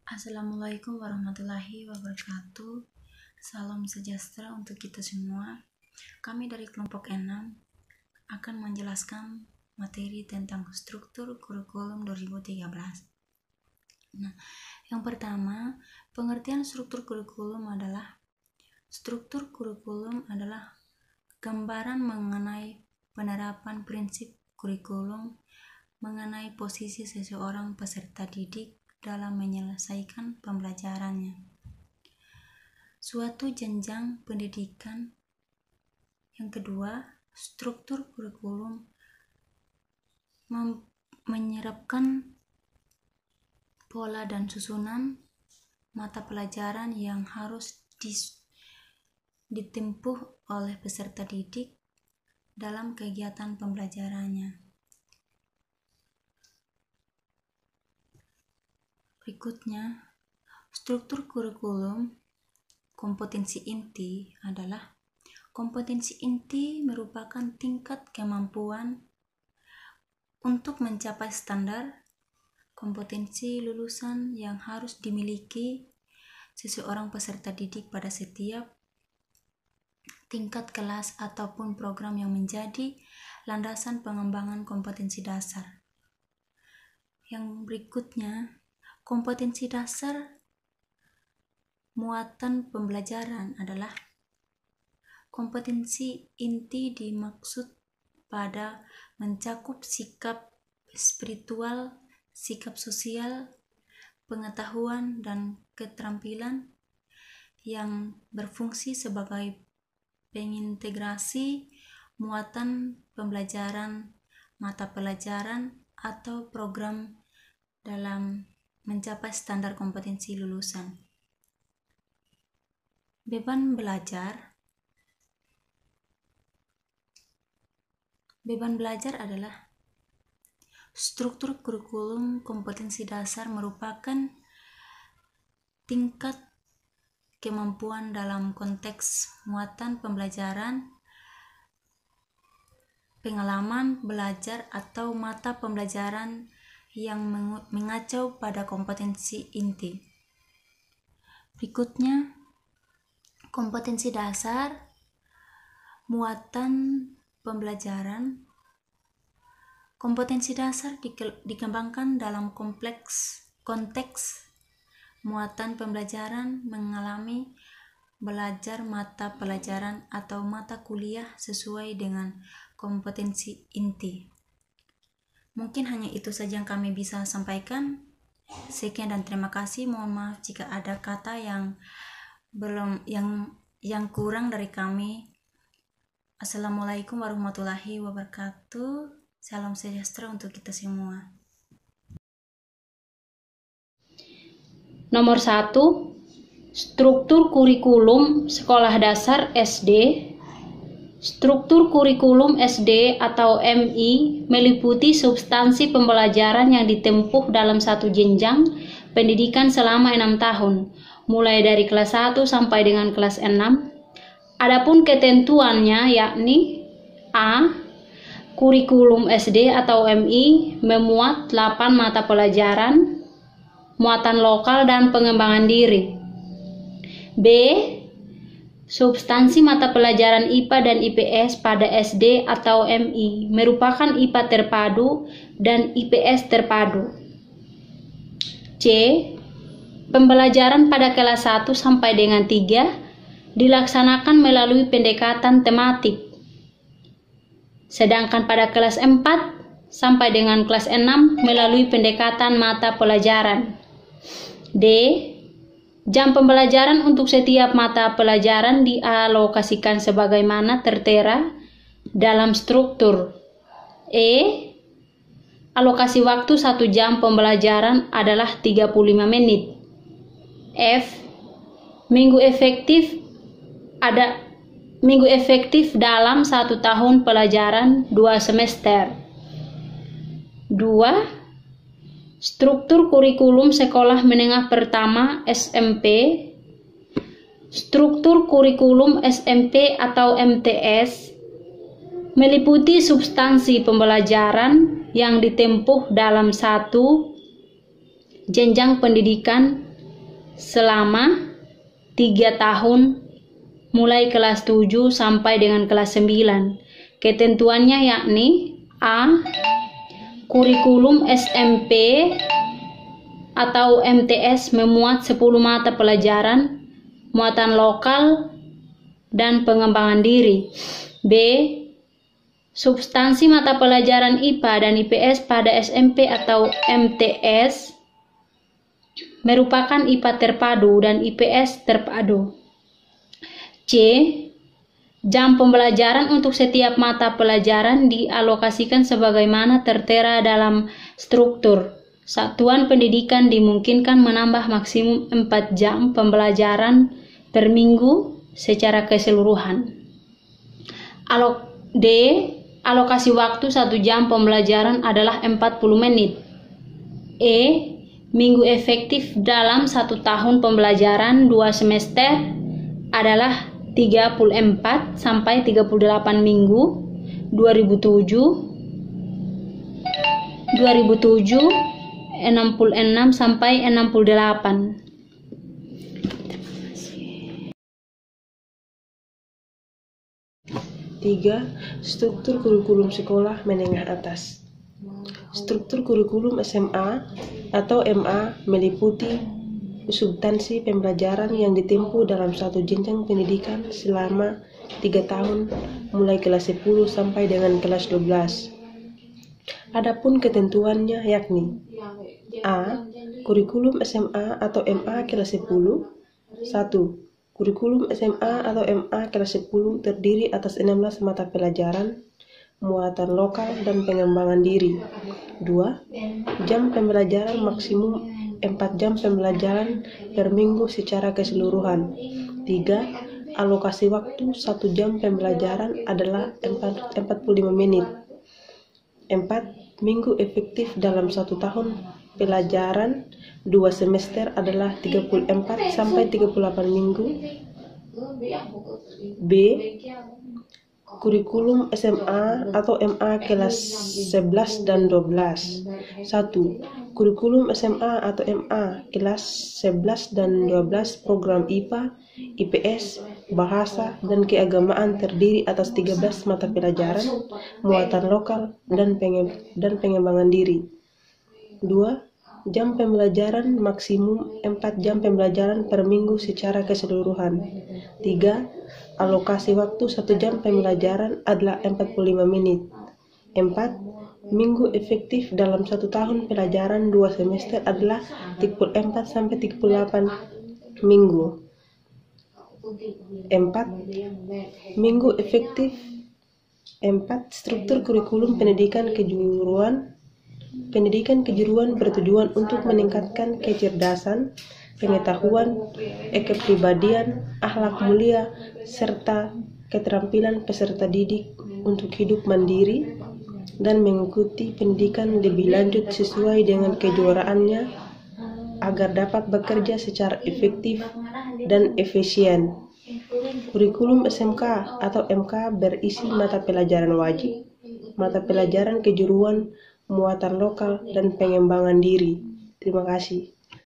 Assalamualaikum warahmatullahi wabarakatuh. Salam sejahtera untuk kita semua. Kami dari kelompok 6 akan menjelaskan materi tentang struktur kurikulum 2013. Yang pertama, pengertian struktur kurikulum adalah gambaran mengenai penerapan prinsip kurikulum mengenai posisi seseorang peserta didik dalam menyelesaikan pembelajarannya. Suatu jenjang pendidikan. Yang kedua, struktur kurikulum menyerapkan pola dan susunan mata pelajaran yang harus ditempuh oleh peserta didik dalam kegiatan pembelajarannya. Berikutnya, struktur kurikulum. Kompetensi inti adalah kompetensi inti merupakan tingkat kemampuan untuk mencapai standar kompetensi lulusan yang harus dimiliki seseorang peserta didik pada setiap tingkat kelas ataupun program yang menjadi landasan pengembangan kompetensi dasar. Yang berikutnya, kompetensi dasar muatan pembelajaran adalah kompetensi inti dimaksud pada mencakup sikap spiritual, sikap sosial, pengetahuan, dan keterampilan yang berfungsi sebagai pengintegrasi muatan pembelajaran, mata pelajaran, atau program dalam mencapai standar kompetensi lulusan. Beban belajar. Beban belajar adalah struktur kurikulum kompetensi dasar merupakan tingkat kemampuan dalam konteks muatan pembelajaran, pengalaman belajar atau mata pembelajaran yang mengacu pada kompetensi inti. Berikutnya, kompetensi dasar muatan pembelajaran. Kompetensi dasar dikembangkan dalam konteks muatan pembelajaran mengalami belajar mata pelajaran atau mata kuliah sesuai dengan kompetensi inti. Mungkin hanya itu saja yang kami bisa sampaikan. Sekian dan terima kasih. Mohon maaf jika ada kata yang kurang dari kami. Assalamualaikum warahmatullahi wabarakatuh. Salam sejahtera untuk kita semua. Nomor 1. Struktur kurikulum sekolah dasar SD. Struktur kurikulum SD atau MI meliputi substansi pembelajaran yang ditempuh dalam satu jenjang pendidikan selama 6 tahun, mulai dari kelas 1 sampai dengan kelas 6. Adapun ketentuannya yakni A. Kurikulum SD atau MI memuat 8 mata pelajaran, muatan lokal dan pengembangan diri. B. Substansi mata pelajaran IPA dan IPS pada SD atau MI merupakan IPA terpadu dan IPS terpadu. C. Pembelajaran pada kelas 1 sampai dengan 3 dilaksanakan melalui pendekatan tematik. Sedangkan pada kelas 4 sampai dengan kelas 6 melalui pendekatan mata pelajaran. D. Jam pembelajaran untuk setiap mata pelajaran dialokasikan sebagaimana tertera dalam struktur. E. Alokasi waktu 1 jam pembelajaran adalah 35 menit. F. Minggu efektif dalam 1 tahun pelajaran 2 semester. 2. Struktur kurikulum sekolah menengah pertama SMP. Struktur kurikulum SMP atau MTS meliputi substansi pembelajaran yang ditempuh dalam satu jenjang pendidikan selama 3 tahun mulai kelas 7 sampai dengan kelas 9. Ketentuannya yakni A. Kurikulum SMP atau MTS memuat 10 mata pelajaran, muatan lokal, dan pengembangan diri. B. Substansi mata pelajaran IPA dan IPS pada SMP atau MTS merupakan IPA terpadu dan IPS terpadu. C. Jam pembelajaran untuk setiap mata pelajaran dialokasikan sebagaimana tertera dalam struktur. Satuan pendidikan dimungkinkan menambah maksimum 4 jam pembelajaran per minggu secara keseluruhan. D. Alokasi waktu 1 jam pembelajaran adalah 40 menit. E. Minggu efektif dalam 1 tahun pembelajaran 2 semester adalah 34 sampai 38 minggu. 2007 66 sampai 68. Tiga, struktur kurikulum sekolah menengah atas. Struktur kurikulum SMA atau MA meliputi substansi pembelajaran yang ditempuh dalam satu jenjang pendidikan selama 3 tahun mulai kelas 10 sampai dengan kelas 12. Adapun ketentuannya yakni A. Kurikulum SMA atau MA kelas 10. 1. Kurikulum SMA atau MA kelas 10 terdiri atas 16 mata pelajaran, muatan lokal, dan pengembangan diri. 2. Jam pembelajaran maksimum 4 jam pembelajaran per minggu secara keseluruhan. 3. Alokasi waktu 1 jam pembelajaran adalah 45 menit. 4. Minggu efektif dalam 1 tahun pelajaran 2 semester adalah 34 sampai 38 minggu. B. Kurikulum SMA atau MA kelas 11 dan 12. 1. Kurikulum SMA atau MA kelas 11 dan 12 program IPA, IPS, bahasa, dan keagamaan terdiri atas 13 mata pelajaran, muatan lokal, dan pengembangan diri. 2. Jam pembelajaran maksimum 4 jam pembelajaran per minggu secara keseluruhan. 3. Alokasi waktu 1 jam pembelajaran adalah 45 menit. 4. Minggu efektif dalam 1 tahun pelajaran 2 semester adalah 34 sampai 38 minggu. 4. Minggu efektif. 4. Struktur kurikulum pendidikan kejuruan bertujuan untuk meningkatkan kecerdasan, pengetahuan, kepribadian, akhlak mulia, serta keterampilan peserta didik untuk hidup mandiri dan mengikuti pendidikan lebih lanjut sesuai dengan kejuaraannya agar dapat bekerja secara efektif dan efisien. Kurikulum SMK atau MK berisi mata pelajaran wajib, mata pelajaran kejuruan, muatan lokal, dan pengembangan diri. Terima kasih.